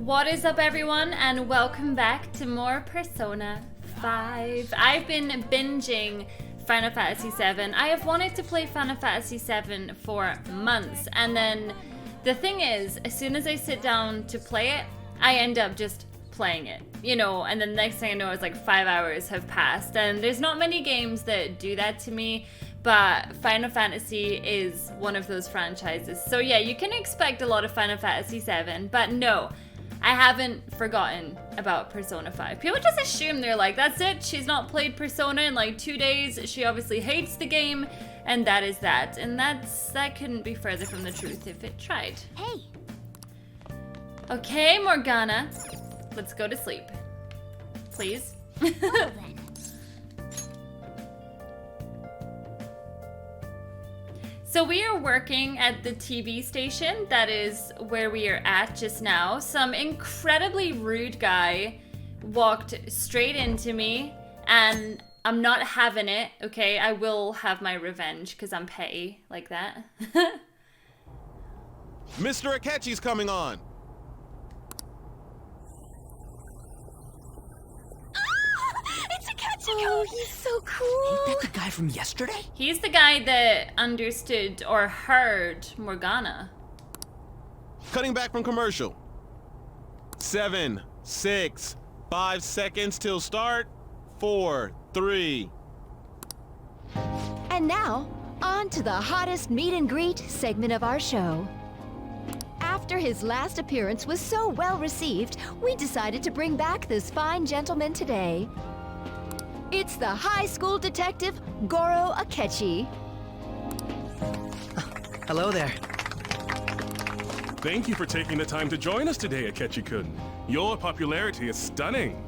What is up, everyone, and welcome back to more Persona 5. I've been binging Final Fantasy VII. I have wanted to play Final Fantasy VII for months, and then the thing is, as soon as I sit down to play it, I end up just playing it, you know, and the next thing I know it's like 5 hours have passed, and there's not many games that do that to me, but Final Fantasy is one of those franchises. So yeah, you can expect a lot of Final Fantasy VII, but no, I haven't forgotten about Persona 5. People just assume they're like, that's it, she's not played Persona in like 2 days, she obviously hates the game, and that is that. And that couldn't be further from the truth if it tried. Hey. Okay, Morgana, let's go to sleep. Please. Well, then. So we are working at the TV station. That is where we are at just now. Some incredibly rude guy walked straight into me, and I'm not having it, okay? I will have my revenge because I'm petty like that. Mr. Akechi's coming on. Oh, he's so cool. Ain't that the guy from yesterday? He's the guy that understood or heard Morgana. Cutting back from commercial. 7, 6, 5 seconds till start. 4, 3. And now, on to the hottest meet and greet segment of our show. After his last appearance was so well received, we decided to bring back this fine gentleman today. It's the high school detective, Goro Akechi. Hello there. Thank you for taking the time to join us today, Akechi-kun. Your popularity is stunning.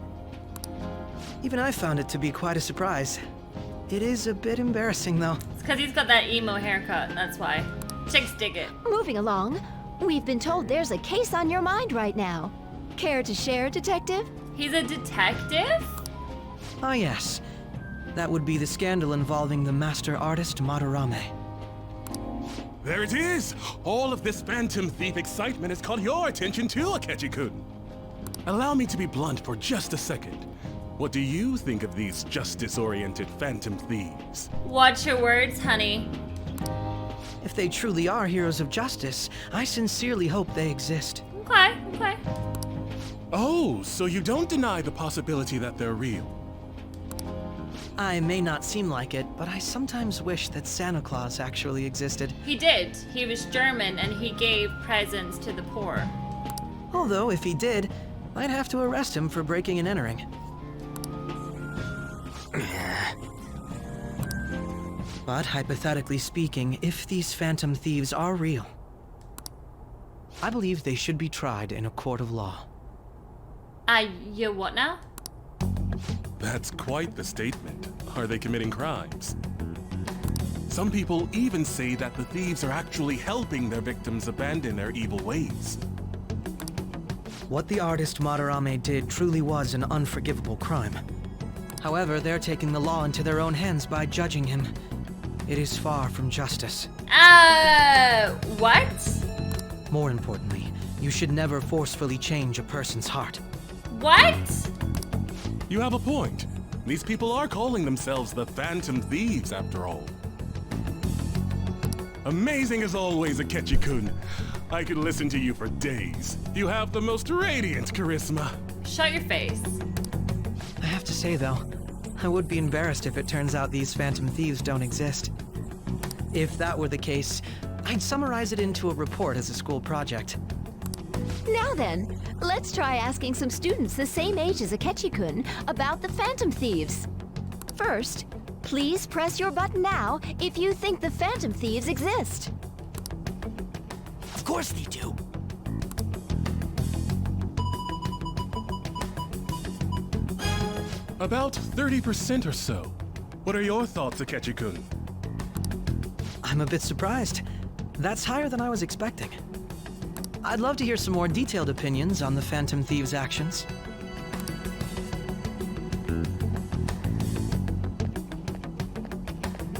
Even I found it to be quite a surprise. It is a bit embarrassing, though. It's because he's got that emo haircut, and that's why. Chicks dig it. Moving along, we've been told there's a case on your mind right now. Care to share, detective? He's a detective? Ah, yes. That would be the scandal involving the master artist Madarame. There it is! All of this Phantom Thief excitement has caught your attention too, Akechi-kun. Allow me to be blunt for just a second. What do you think of these justice-oriented Phantom Thieves? Watch your words, honey. If they truly are heroes of justice, I sincerely hope they exist. Okay, okay. Oh, so you don't deny the possibility that they're real? I may not seem like it, but I sometimes wish that Santa Claus actually existed. He did. He was German, and he gave presents to the poor. Although, if he did, I'd have to arrest him for breaking and entering. But hypothetically speaking, if these Phantom Thieves are real, I believe they should be tried in a court of law. You what now? That's quite the statement. Are they committing crimes? Some people even say that the thieves are actually helping their victims abandon their evil ways. What the artist Madarame did truly was an unforgivable crime. However, they're taking the law into their own hands by judging him. It is far from justice. What? More importantly, you should never forcefully change a person's heart. What? You have a point. These people are calling themselves the Phantom Thieves, after all. Amazing as always, Akechi-kun. I could listen to you for days. You have the most radiant charisma. Shut your face. I have to say, though, I would be embarrassed if it turns out these Phantom Thieves don't exist. If that were the case, I'd summarize it into a report as a school project. Now then, let's try asking some students the same age as Akechi-kun about the Phantom Thieves. First, please press your button now if you think the Phantom Thieves exist. Of course they do. About 30% or so. What are your thoughts, Akechi-kun? I'm a bit surprised. That's higher than I was expecting. I'd love to hear some more detailed opinions on the Phantom Thieves' actions.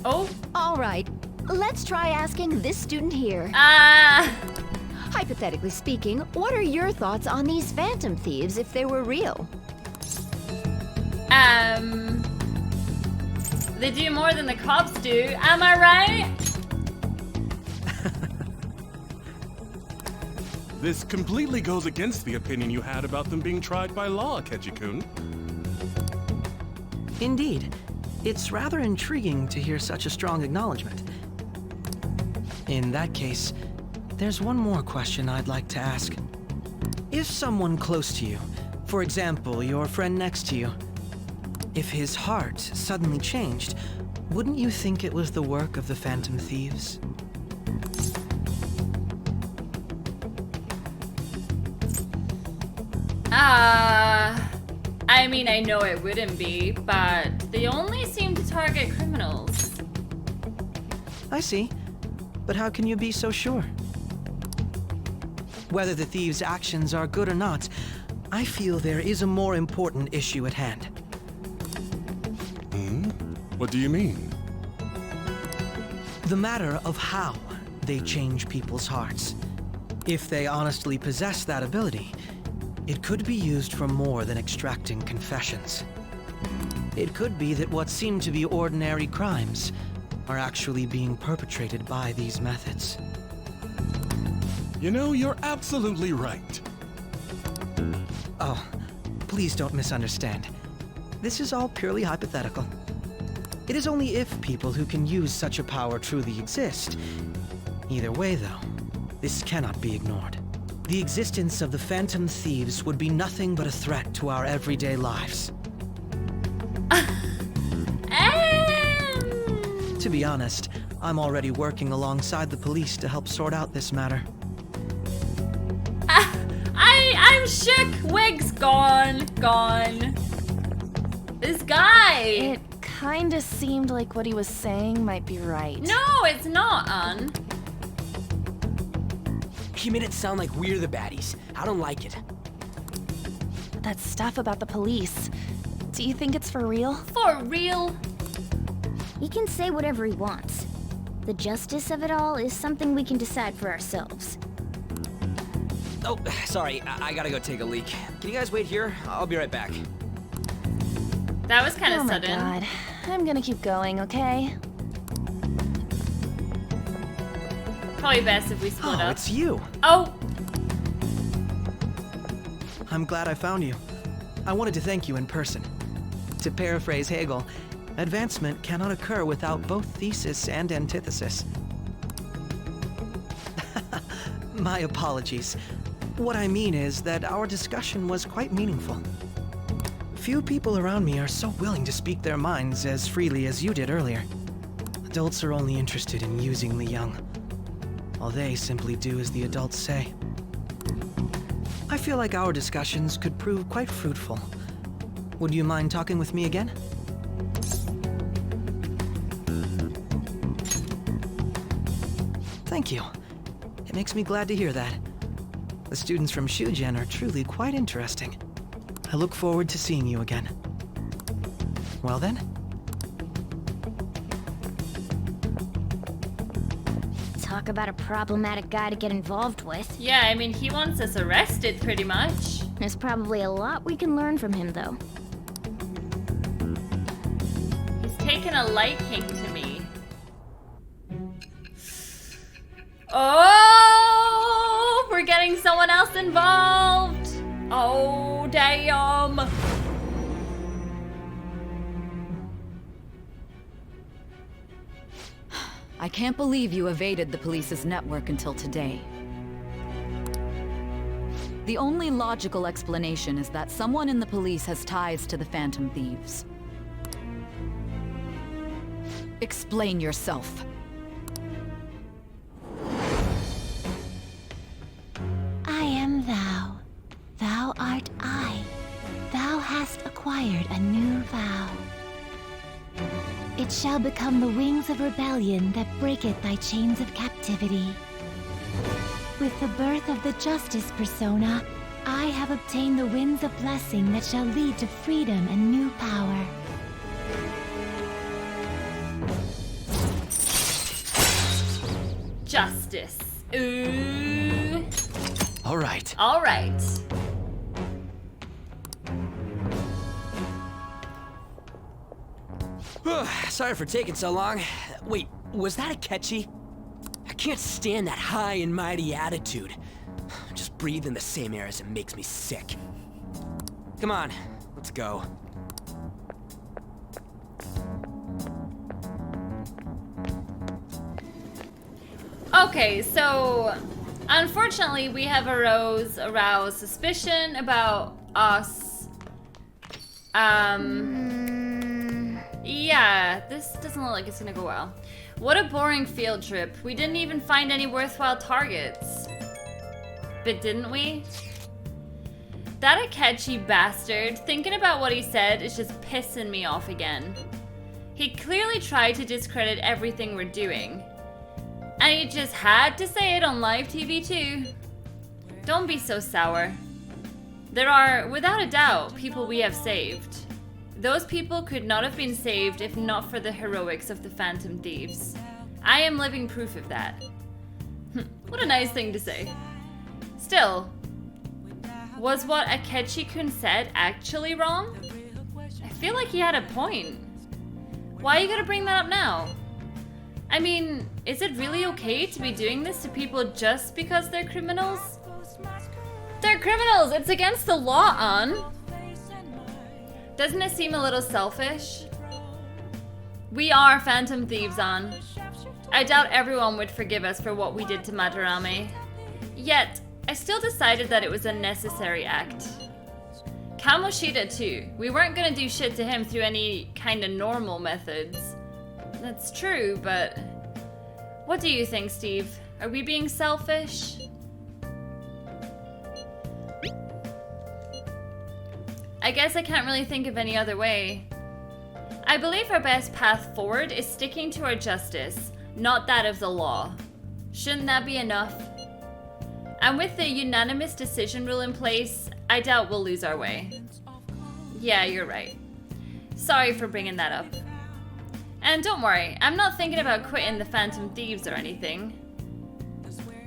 Oh? All right, let's try asking this student here. Hypothetically speaking, what are your thoughts on these phantom thieves if they were real? They do more than the cops do, am I right? This completely goes against the opinion you had about them being tried by law, Akechi-kun. Indeed. It's rather intriguing to hear such a strong acknowledgement. In that case, there's one more question I'd like to ask. If someone close to you, for example, your friend next to you, if his heart suddenly changed, wouldn't you think it was the work of the Phantom Thieves? I mean, I know it wouldn't be, but they only seem to target criminals. I see. But how can you be so sure? Whether the thieves' actions are good or not, I feel there is a more important issue at hand. What do you mean? The matter of how they change people's hearts. If they honestly possess that ability, it could be used for more than extracting confessions. It could be that what seem to be ordinary crimes are actually being perpetrated by these methods. You know, you're absolutely right. Oh, please don't misunderstand. This is all purely hypothetical. It is only if people who can use such a power truly exist. Either way, though, this cannot be ignored. The existence of the Phantom Thieves would be nothing but a threat to our everyday lives. To be honest, I'm already working alongside the police to help sort out this matter. I'm shook. Wig's gone. This guy. It kinda seemed like what he was saying might be right. No, it's not, Ann. He made it sound like we're the baddies. I don't like it. That stuff about the police. Do you think it's for real? For real? He can say whatever he wants. The justice of it all is something we can decide for ourselves. Oh, sorry. I gotta go take a leak. Can you guys wait here? I'll be right back. That was kind of Oh my sudden. god. I'm gonna keep going, okay? Probably best if we split Oh, up. it's you. Oh, I'm glad I found you. I wanted to thank you in person. To paraphrase Hegel, advancement cannot occur without both thesis and antithesis. My apologies. What I mean is that our discussion was quite meaningful. Few people around me are so willing to speak their minds as freely as you did earlier. Adults are only interested in using the young, while they simply do as the adults say. I feel like our discussions could prove quite fruitful. Would you mind talking with me again? Thank you. It makes me glad to hear that. The students from Shugen are truly quite interesting. I look forward to seeing you again. Well then. Talk about a problematic guy to get involved with. yeah, I mean, he wants us arrested pretty much. There's probably a lot we can learn from him, though. He's taken a liking to me. Oh, we're getting someone else involved. Oh, damn. I can't believe you evaded the police's network until today. The only logical explanation is that someone in the police has ties to the Phantom Thieves. Explain yourself. I am thou. Thou art I. Thou hast acquired a new vow. It shall become the wings of rebellion that breaketh thy chains of captivity. With the birth of the justice persona, I have obtained the winds of blessing that shall lead to freedom and new power. Justice. Ooh. All right. All right. Sorry for taking so long. Wait, was that Akechi? I can't stand that high and mighty attitude. Just breathing the same air as it makes me sick. Come on, let's go. Okay, so unfortunately we have aroused suspicion about us. Yeah, this doesn't look like it's gonna go well. What a boring field trip. We didn't even find any worthwhile targets. But didn't we? That Akechi bastard, thinking about what he said is just pissing me off again. He clearly tried to discredit everything we're doing. And he just had to say it on live TV too. Don't be so sour. There are, without a doubt, people we have saved. Those people could not have been saved if not for the heroics of the Phantom Thieves. I am living proof of that. What a nice thing to say. Still, was what Akechi-kun said actually wrong? I feel like he had a point. Why are you gonna bring that up now? I mean, is it really okay to be doing this to people just because they're criminals? They're criminals! It's against the law, An. Doesn't it seem a little selfish? We are Phantom Thieves, An. I doubt everyone would forgive us for what we did to Madarame. Yet, I still decided that it was a necessary act. Kamoshida too. We weren't gonna do shit to him through any kind of normal methods. That's true, but... What do you think, Steve? Are we being selfish? I guess I can't really think of any other way. I believe our best path forward is sticking to our justice, not that of the law. Shouldn't that be enough? And with the unanimous decision rule in place, I doubt we'll lose our way. Yeah, you're right. Sorry for bringing that up. And don't worry, I'm not thinking about quitting the Phantom Thieves or anything.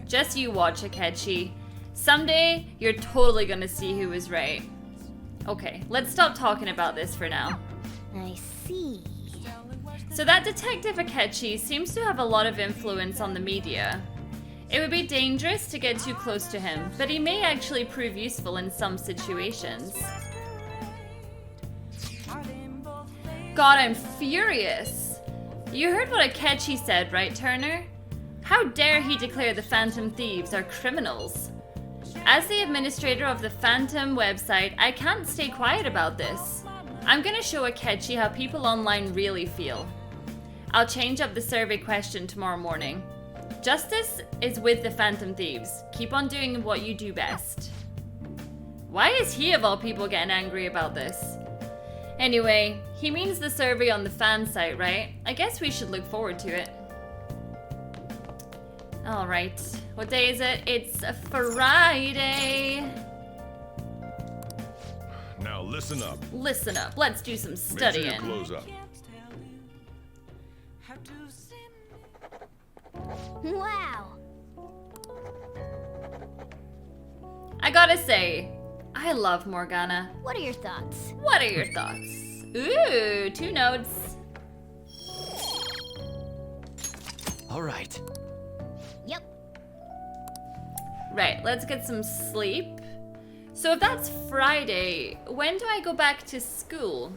Just you watch, Akechi. Someday, you're totally gonna see who was right. Okay, let's stop talking about this for now. I see. So that Detective Akechi seems to have a lot of influence on the media. It would be dangerous to get too close to him, but he may actually prove useful in some situations. God, I'm furious. You heard what Akechi said, right, Turner? How dare he declare the Phantom Thieves are criminals? As the administrator of the Phantom website, I can't stay quiet about this. I'm gonna show Akechi how people online really feel. I'll change up the survey question tomorrow morning. Justice is with the Phantom Thieves. Keep on doing what you do best. Why is he of all people getting angry about this? Anyway, he means the survey on the fan site, right? I guess we should look forward to it. Alright, what day is it? It's a Friday. Now listen up. Listen up, let's do some Make sure studying. you close up. Wow. I gotta say, I love Morgana. What are your thoughts? What are your thoughts? Ooh, 2 notes. All right. Yep. Right, let's get some sleep. So if that's Friday, when do I go back to school?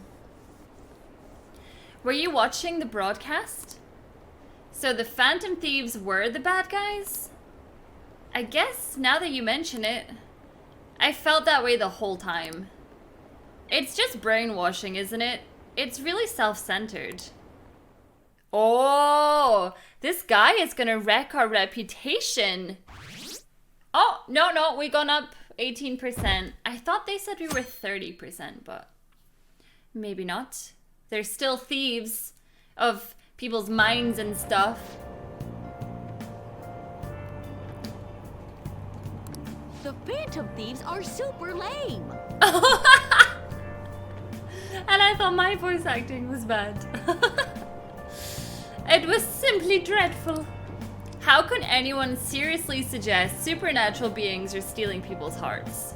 Were you watching the broadcast? So the Phantom Thieves were the bad guys? I guess, now that you mention it, I felt that way the whole time. It's just brainwashing, isn't it? It's really self-centered. Oh, this guy is gonna wreck our reputation. Oh, no, we gone up 18%. I thought they said we were 30%, but maybe not. They're still thieves of people's minds and stuff. The Phantom Thieves are super lame. And I thought my voice acting was bad. It was simply dreadful. How could anyone seriously suggest supernatural beings are stealing people's hearts?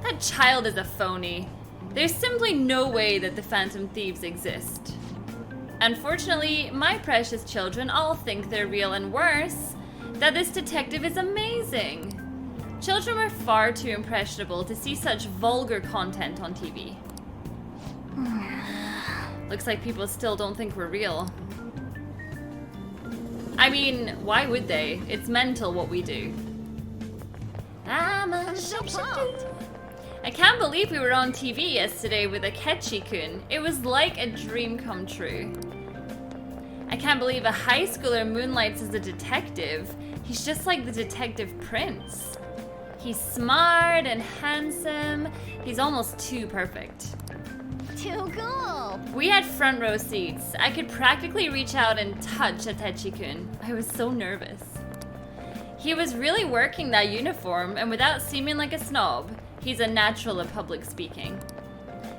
That child is a phony. There's simply no way that the Phantom Thieves exist. Unfortunately, my precious children all think they're real, and worse, that this detective is amazing. Children were far too impressionable to see such vulgar content on TV. Looks like people still don't think we're real. I mean, why would they? It's mental what we do. I'm so pumped. I can't believe we were on TV yesterday with Akechi-kun. It was like a dream come true. I can't believe a high schooler moonlights as a detective. He's just like the detective prince. He's smart and handsome. He's almost too perfect. Too cool. We had front row seats. I could practically reach out and touch Akechi-kun. I was so nervous. He was really working that uniform, and without seeming like a snob, he's a natural at public speaking.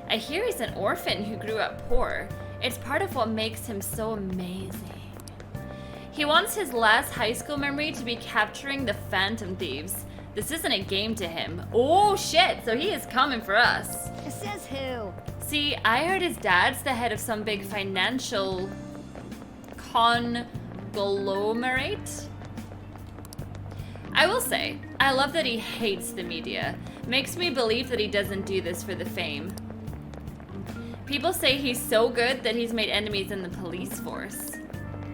I hear he's an orphan who grew up poor. It's part of what makes him so amazing. He wants his last high school memory to be capturing the Phantom Thieves. This isn't a game to him. Oh shit, so he is coming for us. Says who? See, I heard his dad's the head of some big financial conglomerate. I will say, I love that he hates the media. Makes me believe that he doesn't do this for the fame. People say he's so good that he's made enemies in the police force.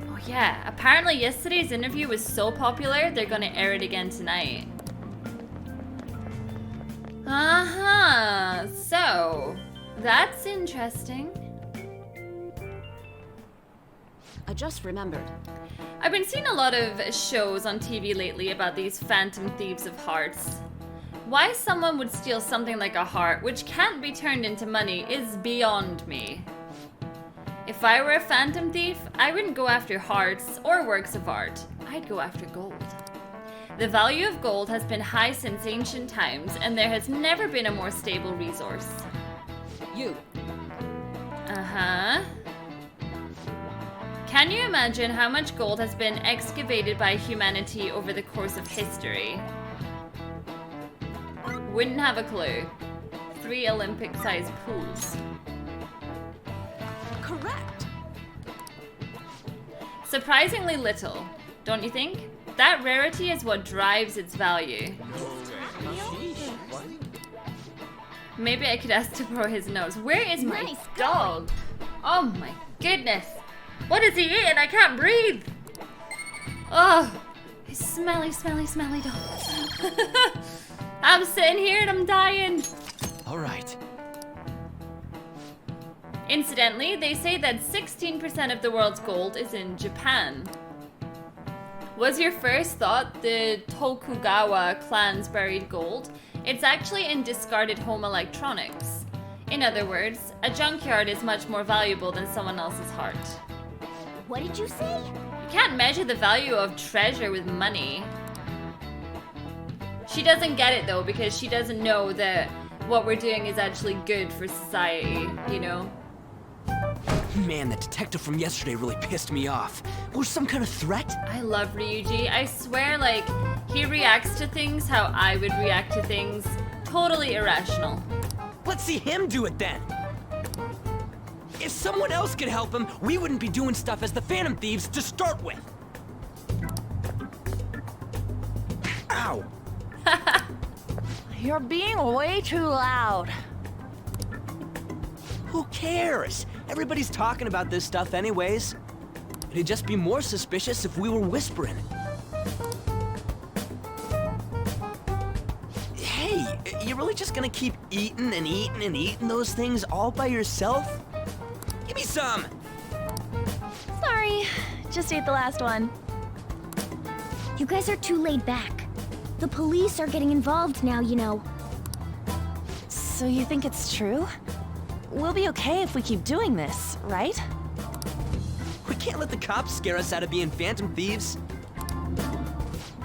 Oh yeah, apparently yesterday's interview was so popular, they're gonna air it again tonight. So, that's interesting. I just remembered. I've been seeing a lot of shows on TV lately about these Phantom Thieves of hearts. Why someone would steal something like a heart, which can't be turned into money, is beyond me. If I were a Phantom Thief, I wouldn't go after hearts or works of art. I'd go after gold. The value of gold has been high since ancient times, and there has never been a more stable resource. You. Uh-huh. Can you imagine how much gold has been excavated by humanity over the course of history? Wouldn't have a clue. 3 Olympic-sized pools. Correct. Surprisingly little, don't you think? That rarity is what drives its value. Maybe I could ask to borrow his nose. Where is my dog? Oh my goodness. What is he eating? I can't breathe. Oh, smelly, smelly, smelly dog. I'm sitting here and I'm dying. All right. Incidentally, they say that 16% of the world's gold is in Japan. Was your first thought the Tokugawa clan's buried gold? It's actually in discarded home electronics. In other words, a junkyard is much more valuable than someone else's heart. What did you say? You can't measure the value of treasure with money. She doesn't get it though, because she doesn't know that what we're doing is actually good for society, you know? Man, that detective from yesterday really pissed me off. Was some kind of threat? I love Ryuji. I swear, like, he reacts to things how I would react to things. Totally irrational. Let's see him do it then. If someone else could help him, we wouldn't be doing stuff as the Phantom Thieves to start with. Ow! You're being way too loud. Who cares? Everybody's talking about this stuff anyways. It'd just be more suspicious if we were whispering. Hey, you really just gonna keep eating and eating and eating those things all by yourself? Give me some! Sorry, just ate the last one. You guys are too laid back. The police are getting involved now, you know. So you think it's true? We'll be okay if we keep doing this, right? We can't let the cops scare us out of being Phantom Thieves.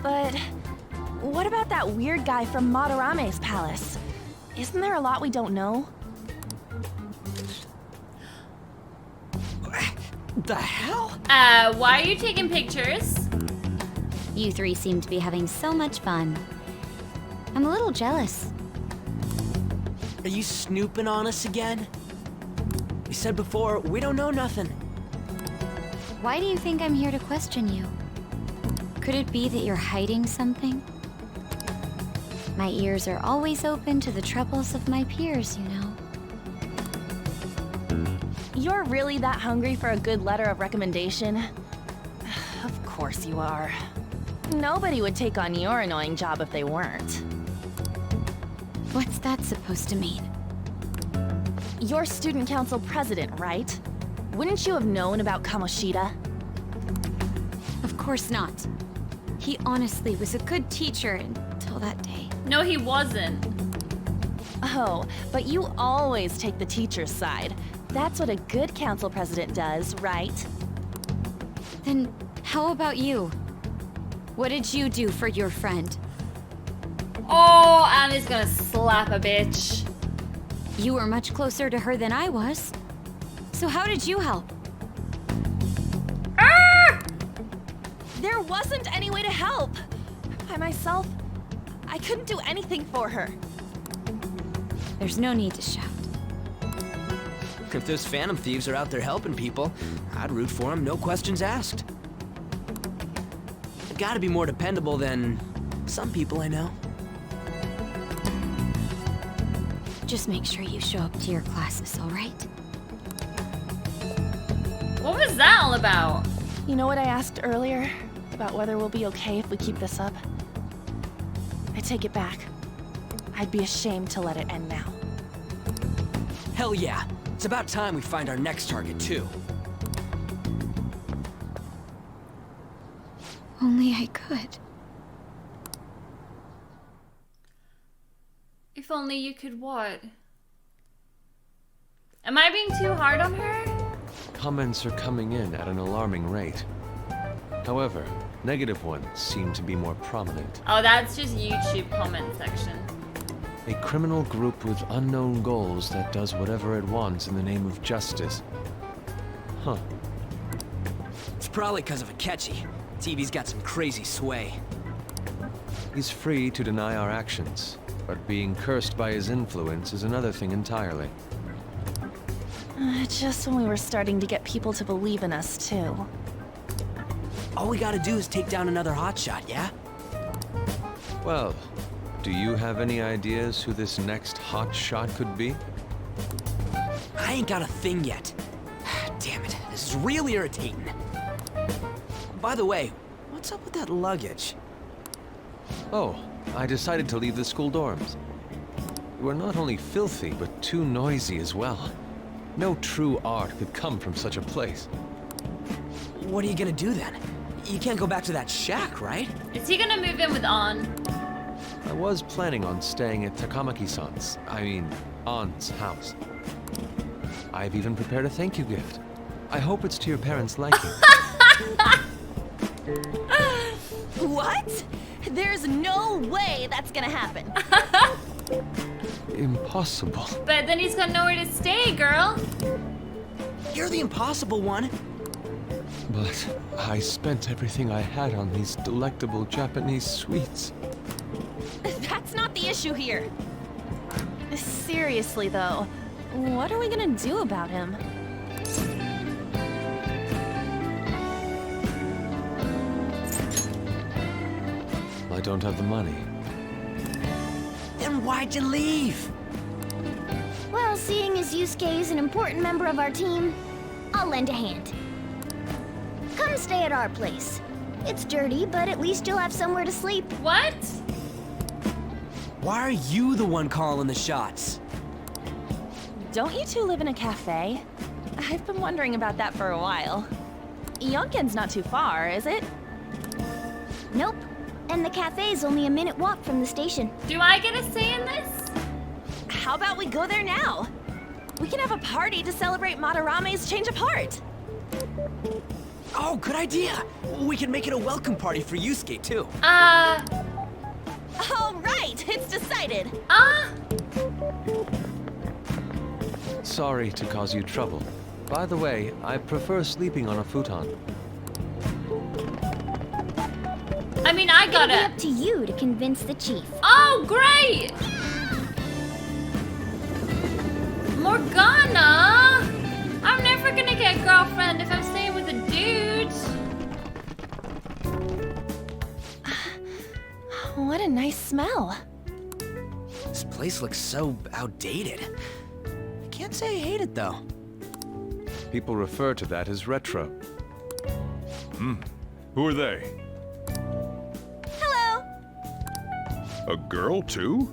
But what about that weird guy from Madarame's palace? Isn't there a lot we don't know? The hell? Why are you taking pictures? You three seem to be having so much fun. I'm a little jealous. Are you snooping on us again? We said before, we don't know nothing. Why do you think I'm here to question you? Could it be that you're hiding something? My ears are always open to the troubles of my peers, you know. You're really that hungry for a good letter of recommendation? Of course you are. Nobody would take on your annoying job if they weren't. What's that supposed to mean? You're student council president, right? Wouldn't you have known about Kamoshida? Of course not. He honestly was a good teacher until that day. No, he wasn't. Oh, but you always take the teacher's side. That's what a good council president does, right? Then how about you? What did you do for your friend? Oh, Annie's gonna slap a bitch. You were much closer to her than I was. So how did you help? There wasn't any way to help. By myself, I couldn't do anything for her. There's no need to shout. If those phantom thieves are out there helping people, I'd root for them, no questions asked. They've gotta be more dependable than some people I know. Just make sure you show up to your classes, all right? What was that all about? You know what I asked earlier? About whether we'll be okay if we keep this up? I take it back. I'd be ashamed to let it end now. Hell yeah. It's about time we find our next target, too. Only I could. If only you could what? Am I being too hard on her? Comments are coming in at an alarming rate. However, negative ones seem to be more prominent. Oh, that's just YouTube comment section. A criminal group with unknown goals that does whatever it wants in the name of justice. Huh. It's probably because of Akechi. TV's got some crazy sway. He's free to deny our actions, but being cursed by his influence is another thing entirely. Just when we were starting to get people to believe in us, too. All we gotta do is take down another hotshot, yeah? Well, do you have any ideas who this next hot shot could be? I ain't got a thing yet. Damn it, this is real irritating. By the way, what's up with that luggage? Oh, I decided to leave the school dorms. We're not only filthy, but too noisy as well. No true art could come from such a place. What are you gonna do then? You can't go back to that shack, right? Is he gonna move in with An? I was planning on staying at Takamaki-san's, Ann's house. I've even prepared a thank you gift. I hope it's to your parents' liking. What? There's no way that's gonna happen. Impossible. But then he's got nowhere to stay, girl. You're the impossible one. But I spent everything I had on these delectable Japanese sweets. That's not the issue here. Seriously, though, what are we gonna do about him? I don't have the money. Then why'd you leave? Well, seeing as Yusuke is an important member of our team, I'll lend a hand. Come stay at our place. It's dirty, but at least you'll have somewhere to sleep. What? Why are you the one calling the shots? Don't you two live in a cafe? I've been wondering about that for a while. Yonken's not too far, is it? Nope. And the cafe's only a minute walk from the station. Do I get a say in this? How about we go there now? We can have a party to celebrate Madarame's change of heart. Oh, good idea. We can make it a welcome party for Yusuke, too. All right, it's decided. Sorry to cause you trouble. By the way, I prefer sleeping on a futon. I mean, I It'll be gotta... up to you to convince the chief. Oh, great! Morgana! I'm never gonna get a girlfriend if I'm staying with a dude. What a nice smell. This place looks so outdated. I can't say I hate it, though. People refer to that as retro. Who are they? Hello. A girl, too?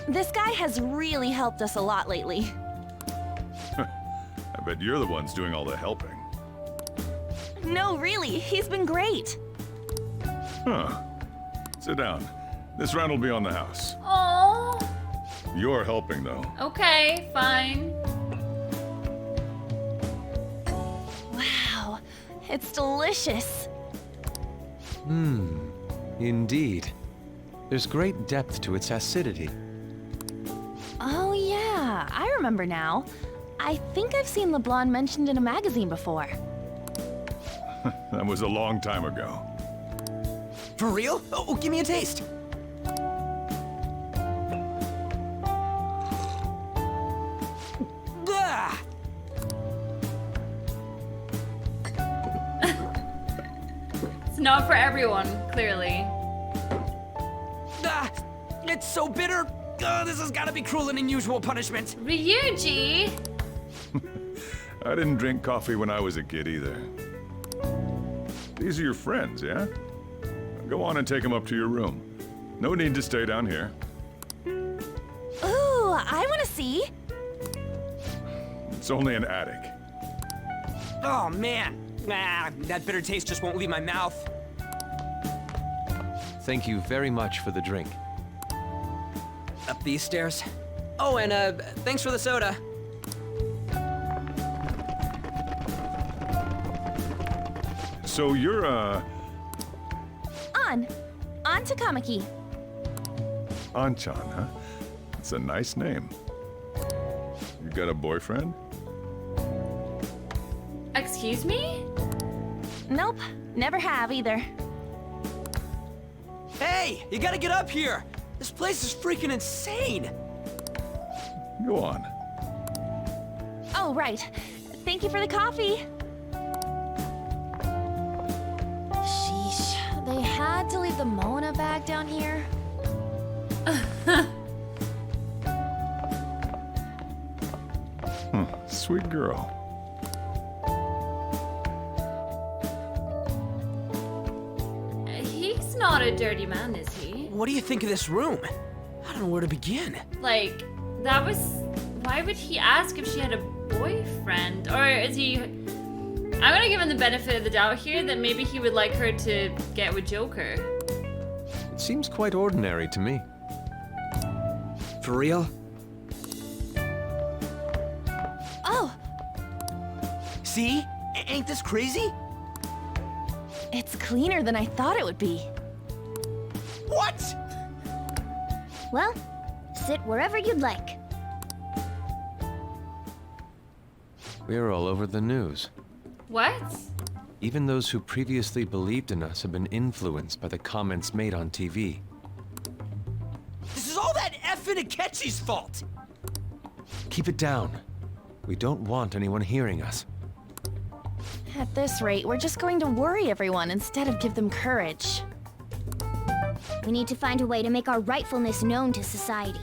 This guy has really helped us a lot lately. I bet you're the ones doing all the helping. No, really, he's been great. Huh. Sit down. This round will be on the house. Oh. You're helping, though. Okay, fine. Wow, it's delicious. Indeed. There's great depth to its acidity. Oh yeah, I remember now. I think I've seen Leblanc mentioned in a magazine before. That was a long time ago. For real? Oh, give me a taste. Ah! It's not for everyone, clearly. Ah! It's so bitter. This has got to be cruel and unusual punishment. Ryuji! I didn't drink coffee when I was a kid either. These are your friends, yeah? Go on and take them up to your room. No need to stay down here. Ooh, I want to see. It's only an attic. Oh, man. That bitter taste just won't leave my mouth. Thank you very much for the drink. Up these stairs. Oh, and thanks for the soda. So you're, On to Kamaki. Anchan, huh? It's a nice name. You got a boyfriend? Excuse me? Nope, never have either. Hey, you gotta get up here. This place is freaking insane. Go on. Oh, right. Thank you for the coffee. Sheesh, they had to leave the Mona bag down here. Sweet girl. He's not a dirty man, is he? What do you think of this room? I don't know where to begin. Like, that was... Why would he ask if she had a boyfriend? Or is he... I'm gonna give him the benefit of the doubt here that maybe he would like her to get with Joker. It seems quite ordinary to me. For real? Oh, See? Ain't this crazy? it's cleaner than I thought it would be. What? Well, sit wherever you'd like. We're all over the news. What? Even those who previously believed in us have been influenced by the comments made on TV. This is all that effing Akechi's fault! Keep it down. We don't want anyone hearing us. At this rate, we're just going to worry everyone instead of give them courage. We need to find a way to make our rightfulness known to society.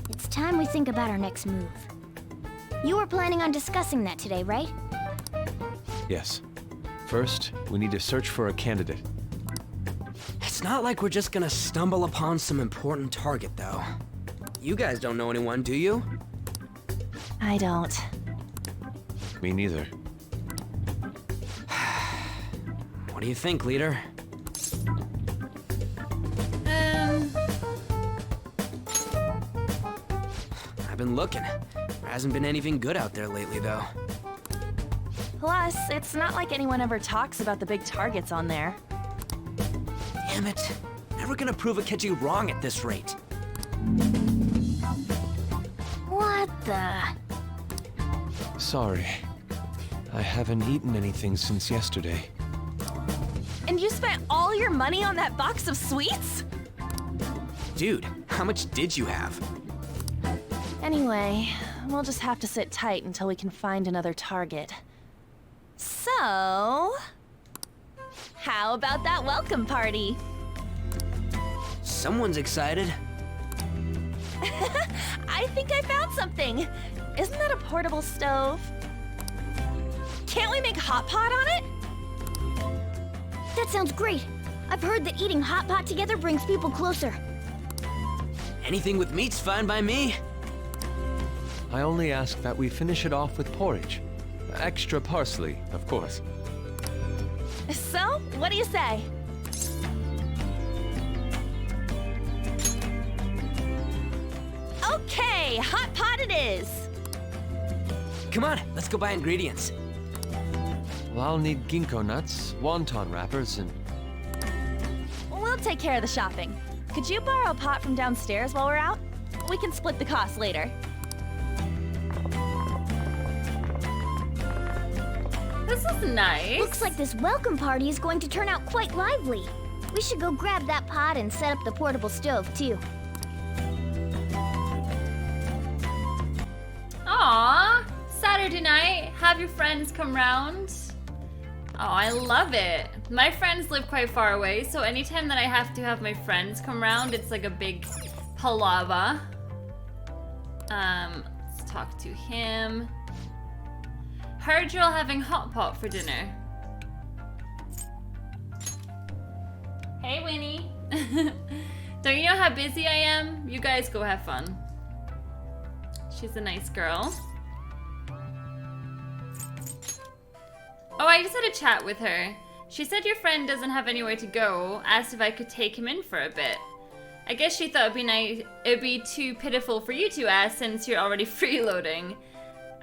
It's time we think about our next move. You were planning on discussing that today, right? Yes. First, we need to search for a candidate. It's not like we're just gonna stumble upon some important target, though. You guys don't know anyone, do you? I don't. Me neither. What do you think, leader? I've been looking. There hasn't been anything good out there lately, though. Plus, it's not like anyone ever talks about the big targets on there. Damn it. Never gonna prove Akechi wrong at this rate. What the? Sorry. I haven't eaten anything since yesterday. And you spent all your money on that box of sweets? Dude, how much did you have? Anyway, we'll just have to sit tight until we can find another target. So... how about that welcome party? Someone's excited. I think I found something. Isn't that a portable stove? Can't we make hot pot on it? That sounds great. I've heard that eating hot pot together brings people closer. Anything with meat's fine by me. I only ask that we finish it off with porridge. Extra parsley, of course. So, what do you say? Okay, hot pot it is! Come on, let's go buy ingredients. Well, I'll need ginkgo nuts, wonton wrappers, and... We'll take care of the shopping. Could you borrow a pot from downstairs while we're out? We can split the cost later. This is nice. Looks like this welcome party is going to turn out quite lively. We should go grab that pot and set up the portable stove, too. Aww, Saturday night, have your friends come round. Oh, I love it. My friends live quite far away, so anytime that I have to have my friends come round, it's like a big palaver. Let's talk to him. Heard you're all having hot pot for dinner. Hey, Winnie. Don't you know how busy I am? You guys go have fun. She's a nice girl. Oh, I just had a chat with her. She said your friend doesn't have anywhere to go, asked if I could take him in for a bit. I guess she thought it'd be too pitiful for you to ask since you're already freeloading.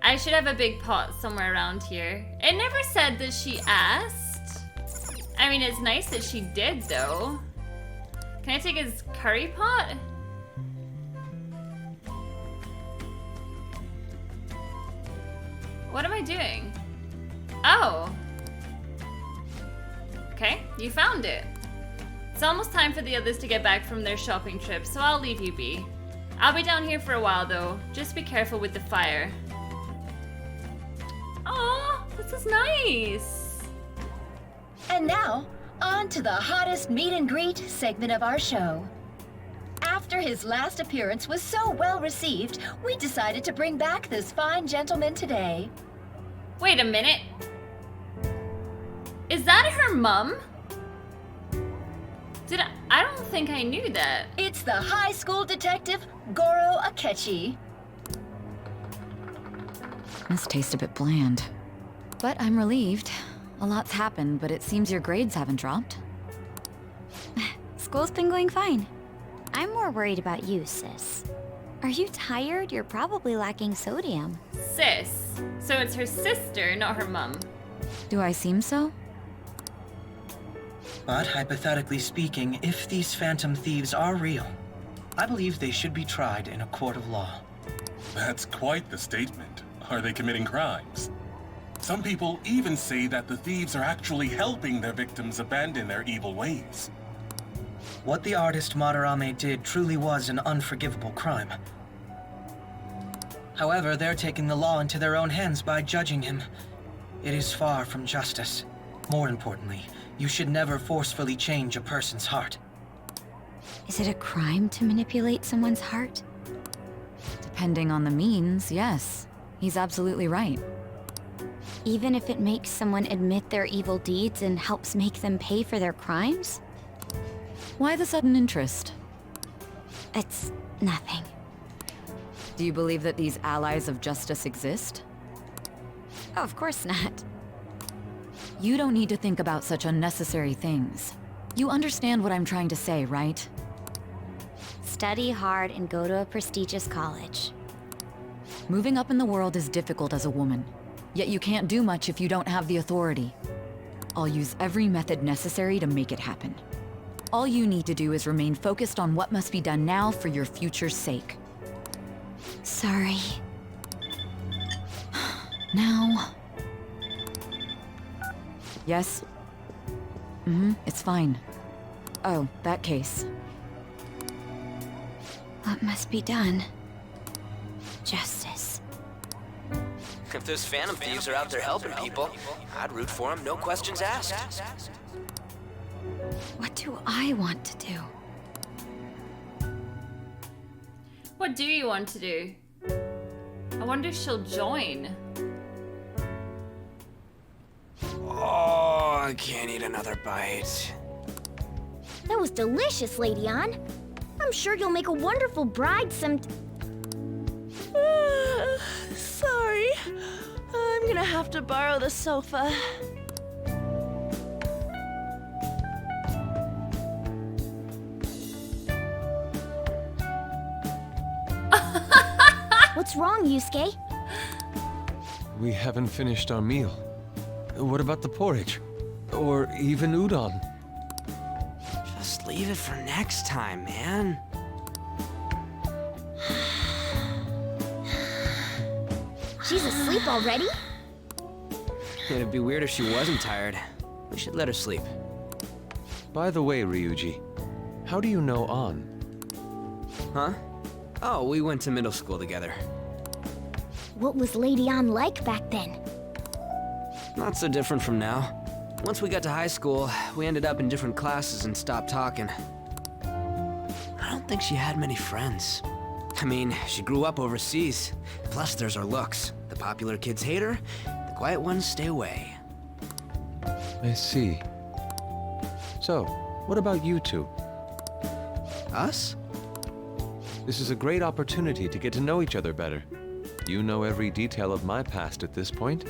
I should have a big pot somewhere around here. It never said that she asked. I mean, it's nice that she did, though. Can I take his curry pot? What am I doing? Oh. Okay, you found it. It's almost time for the others to get back from their shopping trip, so I'll leave you be. I'll be down here for a while, though. Just be careful with the fire. Aw, this is nice. And now, on to the hottest meet and greet segment of our show. After his last appearance was so well received, we decided to bring back this fine gentleman today. Wait a minute. Is that her mum? I don't think I knew that. It's the high school detective, Goro Akechi. This tastes a bit bland. But I'm relieved. A lot's happened, but it seems your grades haven't dropped. School's been going fine. I'm more worried about you, sis. Are you tired? You're probably lacking sodium. Sis. So it's her sister, not her mum. Do I seem so? But hypothetically speaking, if these phantom thieves are real, I believe they should be tried in a court of law. That's quite the statement. Are they committing crimes? Some people even say that the thieves are actually helping their victims abandon their evil ways. What the artist Madarame did truly was an unforgivable crime. However, they're taking the law into their own hands by judging him. It is far from justice. More importantly, you should never forcefully change a person's heart. Is it a crime to manipulate someone's heart? Depending on the means, yes. He's absolutely right. Even if it makes someone admit their evil deeds and helps make them pay for their crimes? Why the sudden interest? It's nothing. Do you believe that these allies of justice exist? Oh, of course not. You don't need to think about such unnecessary things. You understand what I'm trying to say, right? Study hard and go to a prestigious college. Moving up in the world is difficult as a woman. Yet you can't do much if you don't have the authority. I'll use every method necessary to make it happen. All you need to do is remain focused on what must be done now for your future's sake. Sorry. Now... Yes? It's fine. Oh, that case. What must be done? Justice. If those phantom thieves are out there helping people, I'd root for them, no questions asked. What do I want to do? What do you want to do? I wonder if she'll join. Oh, I can't eat another bite. That was delicious, Lady Ann. I'm sure you'll make a wonderful bride Sorry. I'm gonna have to borrow the sofa. What's wrong, Yusuke? We haven't finished our meal. What about the porridge? Or even udon? Just leave it for next time, man. She's asleep already? It'd be weird if she wasn't tired. We should let her sleep. By the way, Ryuji, how do you know An? Huh? Oh, we went to middle school together. What was Lady Ann like back then? Not so different from now. Once we got to high school, we ended up in different classes and stopped talking. I don't think she had many friends. I mean, she grew up overseas. Plus, there's her looks. The popular kids hate her, the quiet ones stay away. I see. So, what about you two? Us? This is a great opportunity to get to know each other better. You know every detail of my past at this point.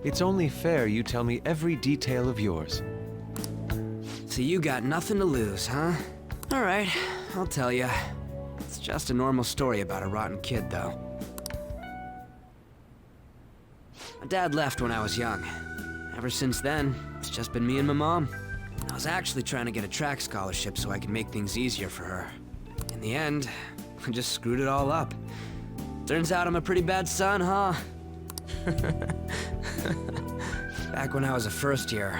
It's only fair you tell me every detail of yours. So you got nothing to lose, huh? Alright, I'll tell you. It's just a normal story about a rotten kid, though. My dad left when I was young. Ever since then, it's just been me and my mom. I was actually trying to get a track scholarship so I could make things easier for her. In the end, I just screwed it all up. Turns out I'm a pretty bad son, huh? Back when I was a first year,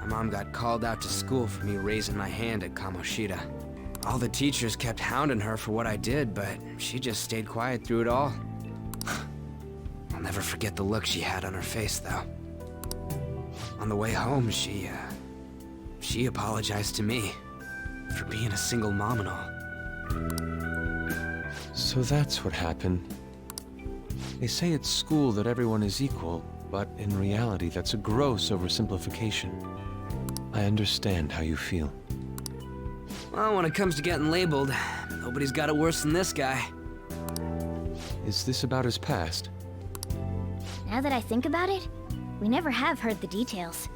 my mom got called out to school for me raising my hand at Kamoshida. All the teachers kept hounding her for what I did, but she just stayed quiet through it all. I'll never forget the look she had on her face, though. On the way home, she apologized to me for being a single mom and all. So that's what happened. They say at school that everyone is equal, but in reality that's a gross oversimplification. I understand how you feel. Well, when it comes to getting labeled, nobody's got it worse than this guy. Is this about his past? Now that I think about it, we never have heard the details.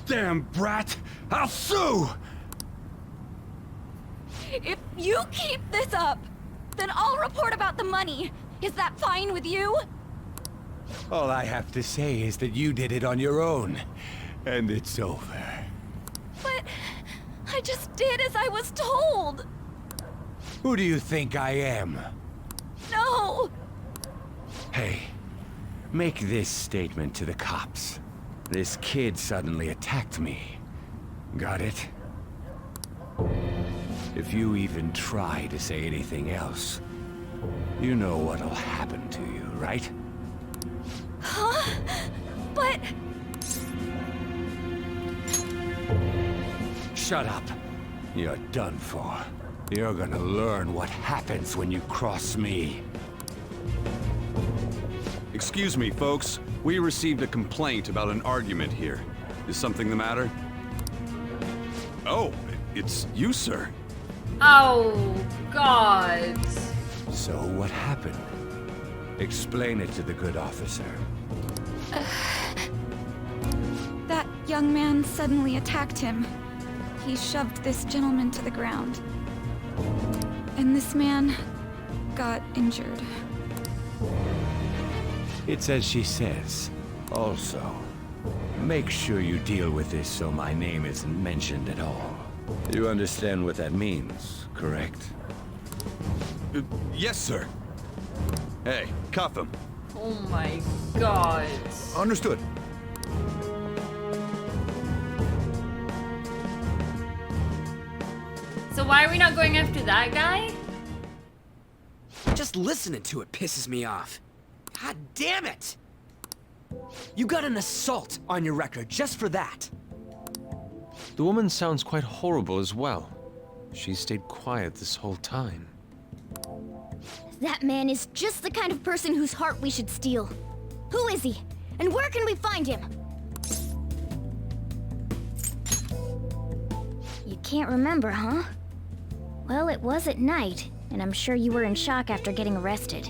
Damn brat! I'll sue! If you keep this up, then I'll report about the money. Is that fine with you? All I have to say is that you did it on your own, and it's over. But I just did as I was told. Who do you think I am? No! Hey, make this statement to the cops. This kid suddenly attacked me. Got it? If you even try to say anything else, you know what'll happen to you, right? Huh? But... Shut up. You're done for. You're gonna learn what happens when you cross me. Excuse me, folks. We received a complaint about an argument here. Is something the matter? Oh, it's you, sir. Oh, God. So what happened? Explain it to the good officer. That young man suddenly attacked him. He shoved this gentleman to the ground. And this man got injured. It's as she says. Also, make sure you deal with this so my name isn't mentioned at all. You understand what that means, correct? Yes, sir. Hey, cuff him. Oh my god. Understood. So why are we not going after that guy? Just listening to it pisses me off. God damn it! You got an assault on your record just for that. The woman sounds quite horrible as well. She stayed quiet this whole time. That man is just the kind of person whose heart we should steal. Who is he? And where can we find him? You can't remember, huh? Well, it was at night, and I'm sure you were in shock after getting arrested.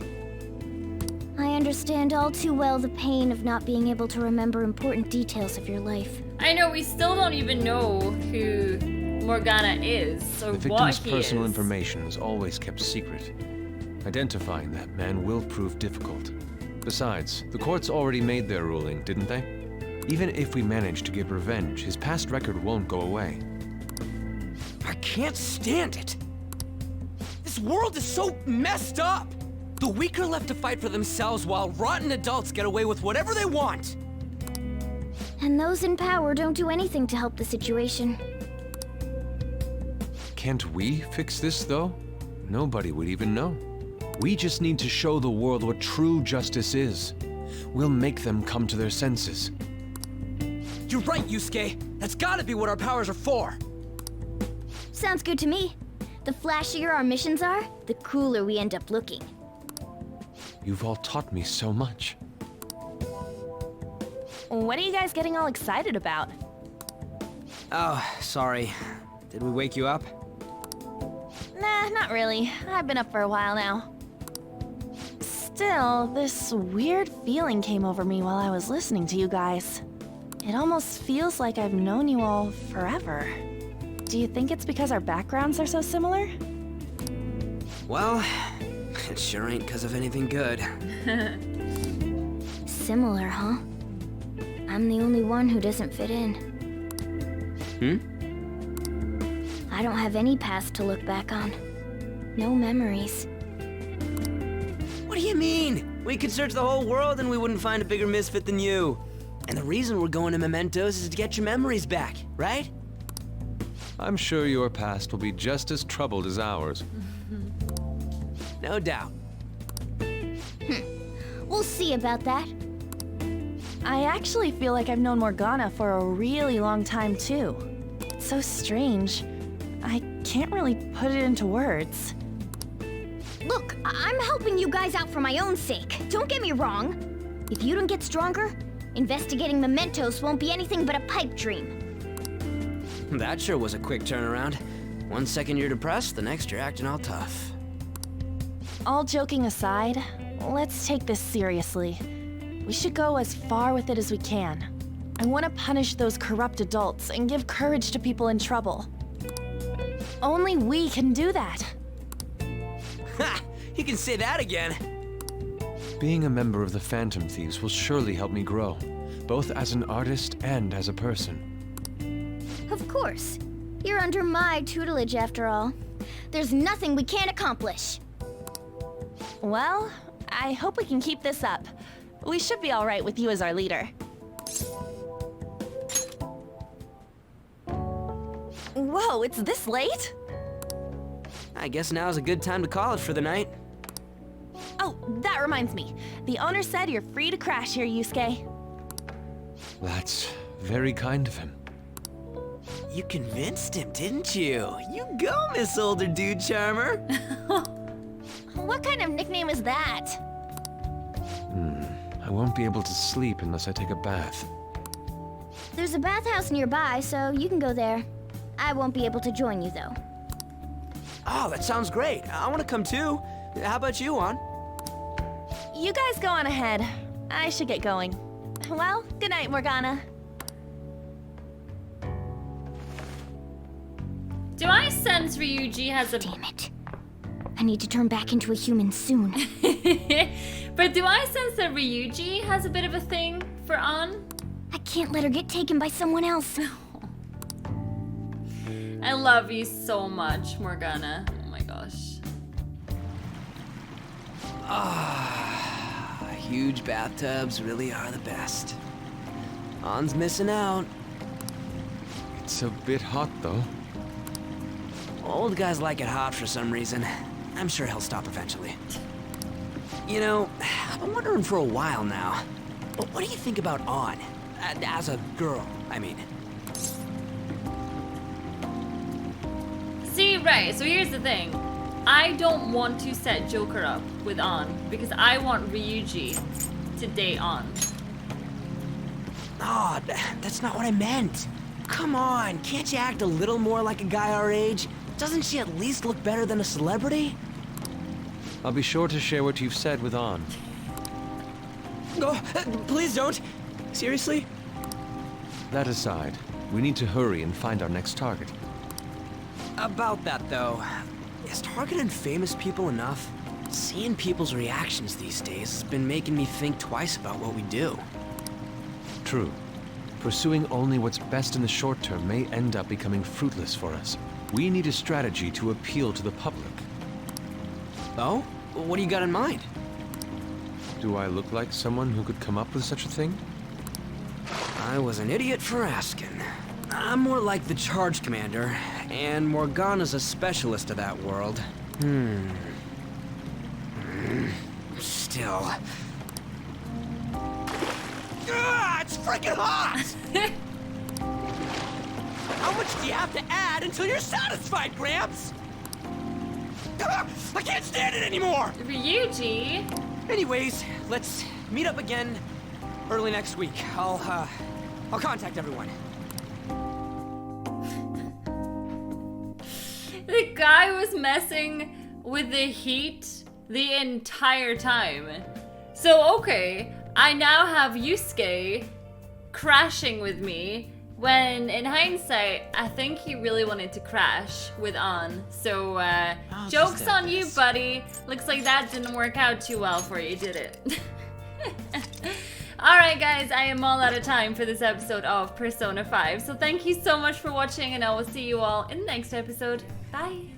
I understand all too well the pain of not being able to remember important details of your life. I know, we still don't even know who Morgana is, or The what victim's he personal is. information is always kept secret. Identifying that man will prove difficult. Besides, the courts already made their ruling, didn't they? Even if we manage to get revenge, his past record won't go away. I can't stand it. This world is so messed up. The weak are left to fight for themselves while rotten adults get away with whatever they want. And those in power don't do anything to help the situation. Can't we fix this, though? Nobody would even know. We just need to show the world what true justice is. We'll make them come to their senses. You're right, Yusuke. That's gotta be what our powers are for. Sounds good to me. The flashier our missions are, the cooler we end up looking. You've all taught me so much. What are you guys getting all excited about? Oh, sorry. Did we wake you up? Nah, not really. I've been up for a while now. Still, this weird feeling came over me while I was listening to you guys. It almost feels like I've known you all forever. Do you think it's because our backgrounds are so similar? Well, it sure ain't because of anything good. Similar, huh? I'm the only one who doesn't fit in. I don't have any past to look back on. No memories. What do you mean? We could search the whole world and we wouldn't find a bigger misfit than you. And the reason we're going to Mementos is to get your memories back, right? I'm sure your past will be just as troubled as ours. No doubt. We'll see about that. I actually feel like I've known Morgana for a really long time, too. It's so strange. I can't really put it into words. Look, I'm helping you guys out for my own sake. Don't get me wrong. If you don't get stronger, investigating Mementos won't be anything but a pipe dream. That sure was a quick turnaround. 1 second you're depressed, the next you're acting all tough. All joking aside, let's take this seriously. We should go as far with it as we can. I want to punish those corrupt adults and give courage to people in trouble. Only we can do that. Ha! You can say that again. Being a member of the Phantom Thieves will surely help me grow, both as an artist and as a person. Of course. You're under my tutelage after all. There's nothing we can't accomplish. Well, I hope we can keep this up. We should be all right with you as our leader. Whoa, it's this late? I guess now's a good time to call it for the night. Oh, that reminds me. The owner said you're free to crash here, Yusuke. That's very kind of him. You convinced him, didn't you? You go, Miss Older Dude Charmer. What kind of nickname is that? I won't be able to sleep unless I take a bath. There's a bathhouse nearby, so you can go there. I won't be able to join you, though. Oh, that sounds great. I want to come too. How about you, Juan? You guys go on ahead. I should get going. Well, good night, Morgana. Do I sense Ryuji has a... Damn it. I need to turn back into a human soon. But do I sense that Ryuji has a bit of a thing for An? I can't let her get taken by someone else. I love you so much, Morgana. Oh my gosh. huge bathtubs really are the best. On's missing out. It's a bit hot, though. Old guys like it hot for some reason. I'm sure he'll stop eventually. You know, I've been wondering for a while now. But what do you think about On? As a girl, I mean. See, right, so here's the thing. I don't want to set Joker up with On because I want Ryuji to date On. Oh, that's not what I meant. Come on, can't you act a little more like a guy our age? Doesn't she at least look better than a celebrity? I'll be sure to share what you've said with On. Oh, please don't. Seriously? That aside, we need to hurry and find our next target. About that, though, is targeting famous people enough? Seeing people's reactions these days has been making me think twice about what we do. True. Pursuing only what's best in the short term may end up becoming fruitless for us. We need a strategy to appeal to the public. Oh? What do you got in mind? Do I look like someone who could come up with such a thing? I was an idiot for asking. I'm more like the charge commander, and Morgana's a specialist of that world. Still. It's freaking hot! How much do you have to add until you're satisfied, Gramps? I can't stand it anymore! Ryuji? Anyways, let's meet up again early next week. I'll contact everyone. The guy was messing with the heat the entire time. So, okay, I now have Yusuke crashing with me when, in hindsight, I think he really wanted to crash with On. So, joke's on you, buddy. Looks like that didn't work out too well for you, did it? Alright guys, I am all out of time for this episode of Persona 5. So thank you so much for watching, and I will see you all in the next episode. Bye!